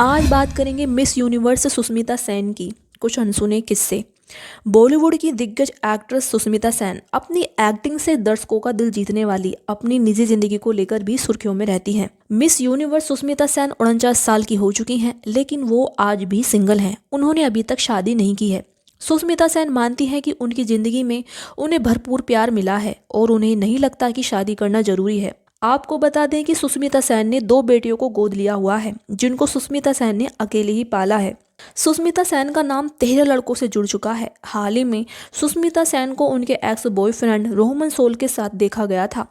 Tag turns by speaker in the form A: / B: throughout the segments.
A: आज बात करेंगे मिस यूनिवर्स सुष्मिता सेन की कुछ अनसुने किस्से। बॉलीवुड की दिग्गज एक्ट्रेस सुष्मिता सेन अपनी एक्टिंग से दर्शकों का दिल जीतने वाली अपनी निजी जिंदगी को लेकर भी सुर्खियों में रहती हैं। मिस यूनिवर्स सुष्मिता सेन 49 साल की हो चुकी हैं, लेकिन वो आज भी सिंगल हैं। उन्होंने अभी तक शादी नहीं की है। सुष्मिता सेन मानती हैं कि उनकी जिंदगी में उन्हें भरपूर प्यार मिला है और उन्हें नहीं लगता कि शादी करना जरूरी है। आपको बता दें कि सुष्मिता सेन ने 2 बेटियों को गोद लिया हुआ है, जिनको सुष्मिता सेन ने अकेले ही पाला है। सुष्मिता सेन का नाम 13 लड़कों से जुड़ चुका है। हाल ही में सुष्मिता सेन को उनके एक्स बॉयफ्रेंड रोहमन सोल के साथ देखा गया था।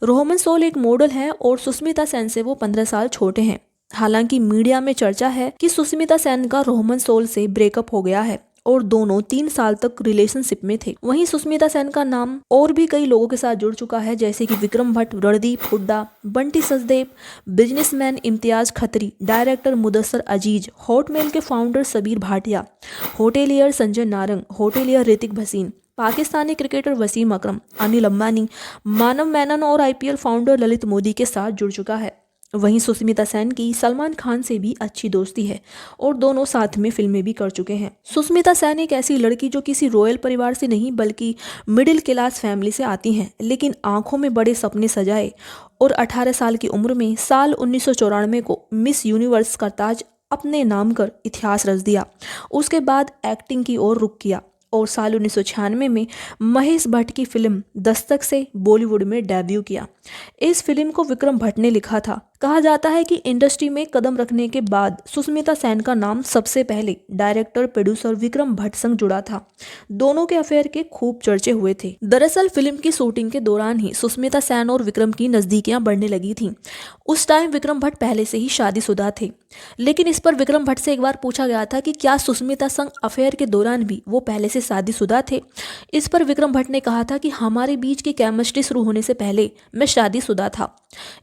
A: रोहमन सोल एक मॉडल है और सुष्मिता सेन से वो 15 साल छोटे हैं। हालांकि मीडिया में चर्चा है कि सुष्मिता सेन का रोहमन सोल से ब्रेकअप हो गया है और दोनों 3 साल तक रिलेशनशिप में थे। वहीं सुष्मिता सेन का नाम और भी कई लोगों के साथ जुड़ चुका है, जैसे कि Vikram Bhatt, Randeep Hooda, Bunty Sachdev, businessman Imtiaz Khatri, director Mudassar Aziz, Hotmail के founder Sabeer Bhatia, hotelier Sanjay Narang, hotelier Ritik Bhasin, Pakistani cricketer Wasim Akram, Anil Ambani, Manav Menon और आईपीएल फाउंडर ललित मोदी के साथ जुड़ चुका है। वहीं सुष्मिता सेन की सलमान खान से भी अच्छी दोस्ती है और दोनों साथ में फिल्में भी कर चुके हैं। सुष्मिता सेन एक ऐसी लड़की जो किसी रॉयल परिवार से नहीं बल्कि मिडिल क्लास फैमिली से आती हैं, लेकिन आंखों में बड़े सपने सजाए और 18 साल की उम्र में साल 1994 को मिस यूनिवर्स का ताज अपने नाम कर इतिहास रच दिया। उसके बाद एक्टिंग की ओर रुख किया और साल 1996 में महेश भट्ट की फिल्म दस्तक से बॉलीवुड में डेब्यू किया। इस फिल्म को विक्रम भट्ट ने लिखा था। कहा जाता है कि इंडस्ट्री में कदम रखने के बाद सुष्मिता सेन का नाम सबसे पहले डायरेक्टर प्रोड्यूसर विक्रम भट्ट संग जुड़ा था। दोनों के अफेयर के खूब चर्चे हुए थे। दरअसल फिल्म की शूटिंग के दौरान ही सुष्मिता सेन और विक्रम की नजदीकियां बढ़ने लगी थीं। उस टाइम विक्रम भट्ट पहले से ही शादीशुदा थे, लेकिन इस पर विक्रम भट्ट से एक बार पूछा गया था कि क्या सुष्मिता संग अफेयर के दौरान भी वो पहले से शादीशुदा थे। इस पर विक्रम भट्ट ने कहा था कि हमारे बीच की केमिस्ट्री शुरू होने से पहले मैं शादीशुदा था।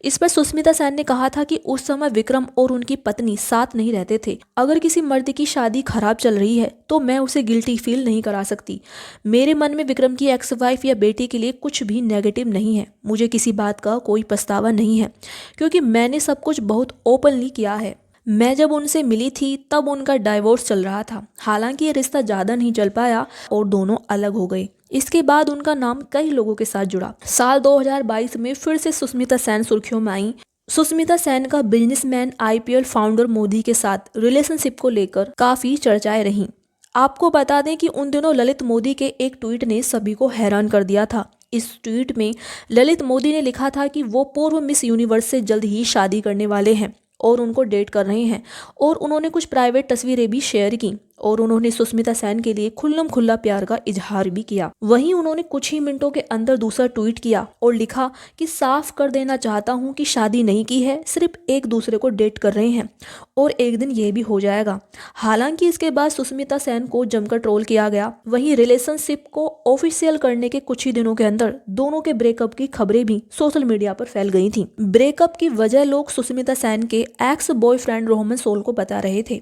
A: इस पर सुष्मिता सेन ने कहा था कि उस समय विक्रम और उनकी पत्नी साथ नहीं रहते थे। अगर किसी मर्द की शादी खराब चल रही है तो मैं उसे गिल्टी फील नहीं करा सकती। मेरे मन में विक्रम की एक्स वाइफ या बेटी के लिए कुछ भी नेगेटिव नहीं है। मुझे किसी बात का कोई पछतावा नहीं है, क्योंकि मैंने सब कुछ बहुत ओपनली किया है। मैं जब उनसे मिली थी तब उनका डाइवोर्स चल रहा था। हालांकि ये रिश्ता ज़्यादा नहीं चल पाया और दोनों अलग हो गए। इसके बाद उनका नाम कई लोगों के साथ जुड़ा। साल 2022 में फिर से सुष्मिता सेन सुर्खियों में आई। सुष्मिता सेन का बिजनेसमैन आईपीएल फाउंडर मोदी के साथ रिलेशनशिप को लेकर काफ़ी चर्चाएं रहीं। आपको बता दें कि उन दिनों ललित मोदी के एक ट्वीट ने सभी को हैरान कर दिया था। इस ट्वीट में ललित मोदी ने लिखा था कि वो पूर्व मिस यूनिवर्स से जल्द ही शादी करने वाले हैं और उनको डेट कर रहे हैं, और उन्होंने कुछ प्राइवेट तस्वीरें भी शेयर की और उन्होंने सुष्मिता सेन के लिए खुल्लम खुल्ला प्यार का इजहार भी किया। वहीं उन्होंने कुछ ही मिनटों के अंदर दूसरा ट्वीट किया और लिखा कि साफ कर देना चाहता हूं कि शादी नहीं की है, सिर्फ एक दूसरे को डेट कर रहे हैं और एक दिन ये भी हो जाएगा। हालांकि इसके बाद सुष्मिता सेन को जमकर ट्रोल किया गया। वहीं रिलेशनशिप को ऑफिशियल करने के कुछ ही दिनों के अंदर दोनों के ब्रेकअप की खबरें भी सोशल मीडिया पर फैल गई थी। ब्रेकअप की वजह लोग सुष्मिता सेन के एक्स बॉयफ्रेंड रोहमन सोल को बता रहे थे।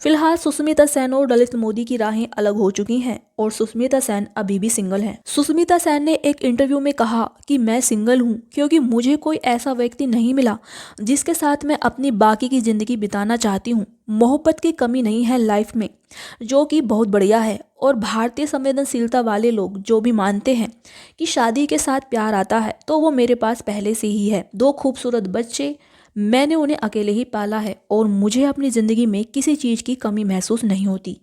A: फिलहाल सुष्मिता सेन और ललित मोदी की राहें अलग हो चुकी हैं और सुष्मिता सेन अभी भी सिंगल हैं। सुष्मिता सेन ने एक इंटरव्यू में कहा कि मैं सिंगल हूं क्योंकि मुझे कोई ऐसा व्यक्ति नहीं मिला जिसके साथ मैं अपनी बाकी की जिंदगी बिताना चाहती हूं। मोहब्बत की कमी नहीं है लाइफ में, जो कि बहुत बढ़िया है। और भारतीय संवेदनशीलता वाले लोग जो भी मानते हैं कि शादी के साथ प्यार आता है, तो वो मेरे पास पहले से ही है। 2 खूबसूरत बच्चे, मैंने उन्हें अकेले ही पाला है और मुझे अपनी ज़िंदगी में किसी चीज़ की कमी महसूस नहीं होती।